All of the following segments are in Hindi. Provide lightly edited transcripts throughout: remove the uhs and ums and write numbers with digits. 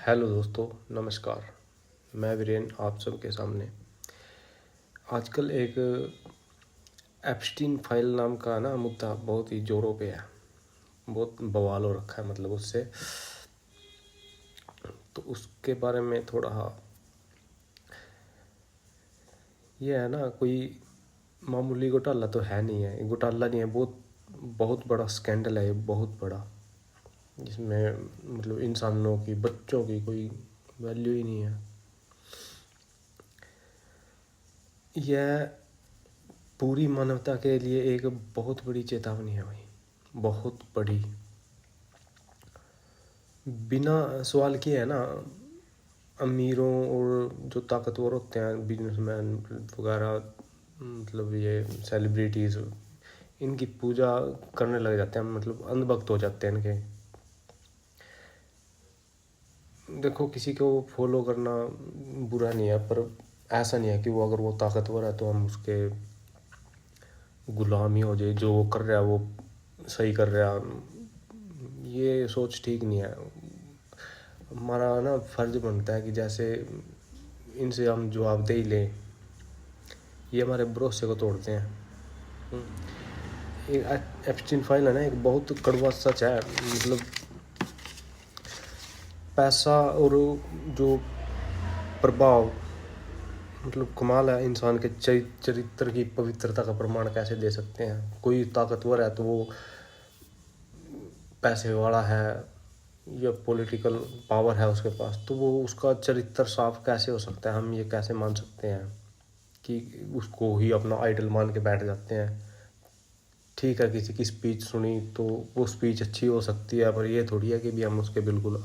हेलो दोस्तों, नमस्कार। मैं वीरेन आप सबके सामने आजकल एक एप्स्टीन फाइल नाम का ना मुद्दा बहुत ही जोरों पे है। बहुत बवाल हो रखा है मतलब उससे। तो उसके बारे में थोड़ा ये है ना, कोई मामूली घोटाला तो है नहीं है, घोटाला नहीं है, बहुत बहुत बड़ा स्कैंडल है ये, बहुत बड़ा। जिसमें मतलब इंसानों की, बच्चों की कोई वैल्यू ही नहीं है। यह पूरी मानवता के लिए एक बहुत बड़ी चेतावनी है भाई, बहुत बड़ी। बिना सवाल किए है ना, अमीरों और जो ताकतवर होते हैं, बिजनेसमैन वगैरह, मतलब ये सेलिब्रिटीज़, इनकी पूजा करने लग जाते हैं, मतलब अंधभक्त हो जाते हैं इनके। देखो, किसी को फॉलो करना बुरा नहीं है, पर ऐसा नहीं है कि वो अगर वो ताकतवर है तो हम उसके गुलाम ही हो जाए। जो वो कर रहा है वो सही कर रहा है, ये सोच ठीक नहीं है। हमारा ना फर्ज बनता है कि जैसे इनसे हम जवाबदेही लें। ये हमारे भरोसे को तोड़ते हैं। ये एप्स्टीन फाइल है ना, एक बहुत कड़वा सच है। मतलब पैसा और जो प्रभाव, मतलब कमाल है। इंसान के चरित्र की पवित्रता का प्रमाण कैसे दे सकते हैं? कोई ताकतवर है तो वो पैसे वाला है या पॉलिटिकल पावर है उसके पास, तो वो उसका चरित्र साफ कैसे हो सकता है? हम ये कैसे मान सकते हैं कि उसको ही अपना आइडल मान के बैठ जाते हैं? ठीक है, किसी की स्पीच सुनी तो वो स्पीच अच्छी हो सकती है, पर ये थोड़ी है कि भी हम उसके बिल्कुल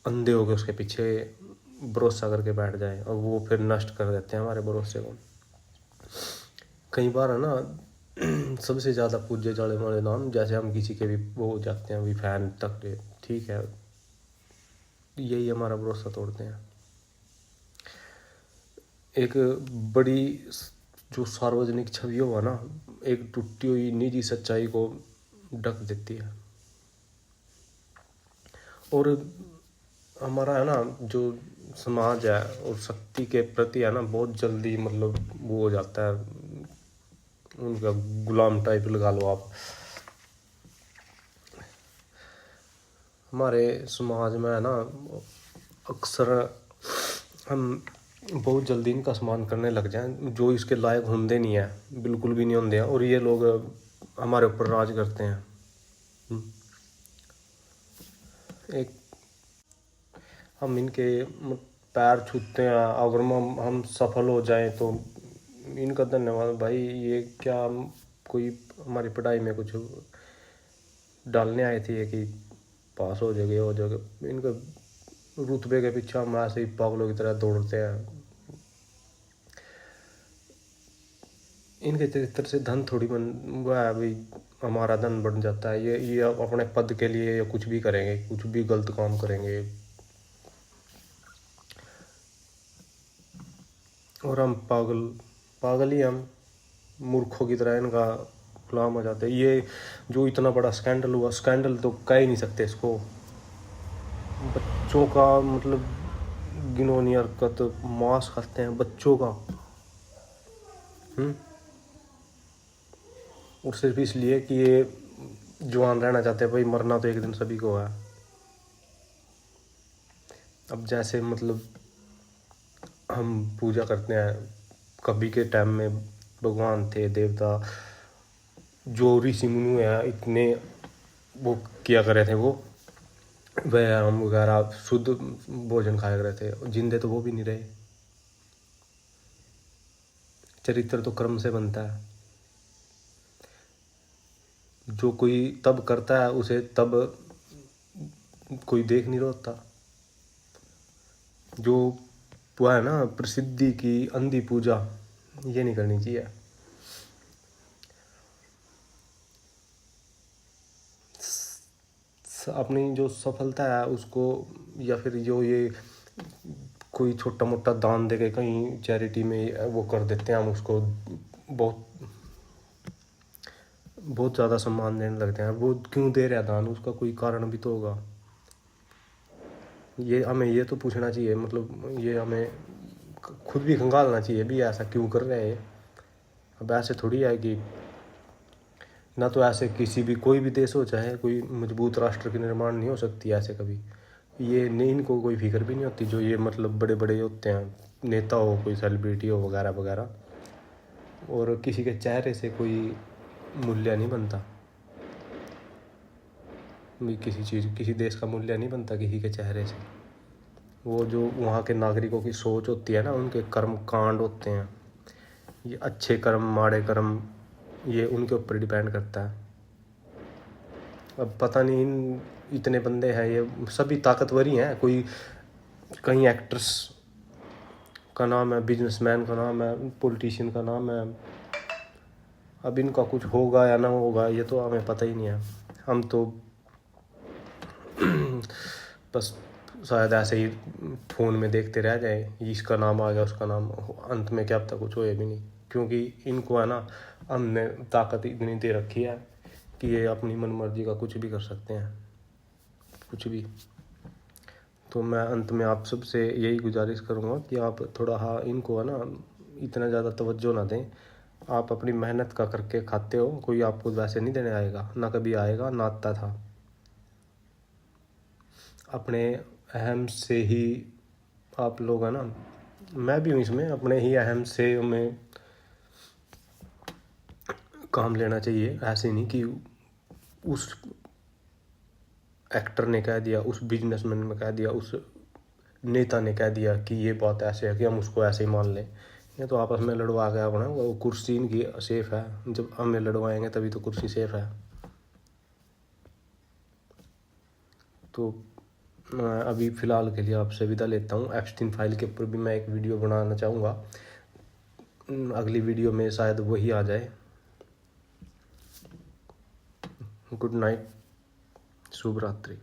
अंधे हो गए उसके पीछे भरोसा करके बैठ जाए, और वो फिर नष्ट कर देते हैं हमारे भरोसे को। कई बार है ना, सबसे ज़्यादा पूजे जाने वाले नाम, जैसे हम किसी के भी वो हो जाते हैं, भी फैन तक के, ठीक है, यही हमारा भरोसा तोड़ते हैं। एक बड़ी जो सार्वजनिक छवि हो ना, एक टूटी हुई निजी सच्चाई को ढक देती है। और हमारा है ना, जो समाज है और शक्ति के प्रति है ना, बहुत जल्दी मतलब वो हो जाता है, उनका गुलाम टाइप लगा लो आप। हमारे समाज में है ना, अक्सर हम बहुत जल्दी इनका सम्मान करने लग जाएं, जो इसके लायक होंदे नहीं है, बिल्कुल भी नहीं होंदे हैं, और ये लोग हमारे ऊपर राज करते हैं। एक हम इनके पैर छूते हैं, अगर हम सफल हो जाएं तो इनका धन्यवाद भाई। ये क्या हम कोई हमारी पढ़ाई में कुछ डालने आए थे कि पास हो जाएगा, हो जाएगा? इनका रुतबे के पीछे हम ऐसे ही पागलों की तरह दौड़ते हैं। इनके चरित्र से धन थोड़ी बन हुआ है भाई, हमारा धन बढ़ जाता है। ये अपने पद के लिए या कुछ भी करेंगे, कुछ भी गलत काम करेंगे, और हम पागल पागल ही, हम मूर्खों की तरह इनका गुलाम हो जाते हैं। ये जो इतना बड़ा स्कैंडल हुआ, स्कैंडल तो कह ही नहीं सकते इसको। बच्चों का मतलब घिनौनी हरकत, मांस खाते हैं बच्चों का। और सिर्फ इसलिए कि ये जवान रहना चाहते हैं। भाई, मरना तो एक दिन सभी को है। अब जैसे मतलब हम पूजा करते हैं, कभी के टाइम में भगवान थे, देवता, जो ऋषि मुनि हैं, इतने वो किया करे थे, वो व्यायाम वगैरह, शुद्ध भोजन खाया करे थे। जिंदे तो वो भी नहीं रहे। चरित्र तो कर्म से बनता है। जो कोई तब करता है उसे तब कोई देख नहीं रोता। जो वो है ना, प्रसिद्धि की अंधी पूजा, ये नहीं करनी चाहिए। अपनी जो सफलता है उसको, या फिर जो ये कोई छोटा मोटा दान दे के कहीं चैरिटी में वो कर देते हैं, हम उसको बहुत बहुत ज़्यादा सम्मान देने लगते हैं। वो क्यों दे रहा है दान? उसका कोई कारण भी तो होगा। ये हमें ये तो पूछना चाहिए, मतलब ये हमें खुद भी खंगालना चाहिए भी, ऐसा क्यों कर रहे हैं। अब ऐसे थोड़ी है कि ना, तो ऐसे किसी भी कोई भी देश हो, चाहे कोई मजबूत राष्ट्र की निर्माण नहीं हो सकती ऐसे कभी। ये नहीं, इनको कोई फिक्र भी नहीं होती जो ये मतलब बड़े बड़े होते हैं, नेता हो, कोई सेलिब्रिटी हो वगैरह वगैरह, और किसी के चेहरे से कोई मूल्य नहीं बनता। किसी चीज़, किसी देश का मूल्य नहीं बनता किसी के चेहरे से। वो जो वहाँ के नागरिकों की सोच होती है ना, उनके कर्म कांड होते हैं, ये अच्छे कर्म माड़े कर्म, ये उनके ऊपर डिपेंड करता है। अब पता नहीं इतने बंदे हैं, ये सभी ताकतवर ही हैं। कोई कहीं एक्ट्रेस का नाम है, बिजनेसमैन का नाम है, पॉलिटिशियन का नाम है। अब इनका कुछ होगा या ना होगा ये तो हमें पता ही नहीं है। हम तो बस शायद ऐसे ही फ़ोन में देखते रह जाए, इसका नाम आ गया उसका नाम, अंत में क्या पता कुछ होए भी नहीं। क्योंकि इनको है ना, हमने ताकत इतनी दे रखी है कि ये अपनी मनमर्जी का कुछ भी कर सकते हैं, कुछ भी। तो मैं अंत में आप सबसे यही गुजारिश करूँगा कि आप थोड़ा, हाँ, इनको है ना इतना ज़्यादा तवज्जो ना दें। आप अपनी मेहनत का करके खाते हो, कोई आपको वैसे नहीं देने आएगा, ना कभी आएगा, ना आता था। अपने अहम से ही आप लोग है ना, मैं भी हूँ इसमें, अपने ही अहम से हमें काम लेना चाहिए। ऐसे नहीं कि उस एक्टर ने कह दिया, उस बिजनेसमैन ने कह दिया, उस नेता ने कह दिया कि ये बात ऐसे है कि हम उसको ऐसे ही मान लें। ये तो आपस में लड़वा गया अपना, वो कुर्सी इनकी सेफ है, जब हमें लड़वाएंगे तभी तो कुर्सी सेफ है। तो मैं अभी फ़िलहाल के लिए आपसे विदा लेता हूँ। एप्स्टीन फाइल के ऊपर भी मैं एक वीडियो बनाना चाहूँगा, अगली वीडियो में शायद वही आ जाए। गुड नाइट, शुभ रात्रि।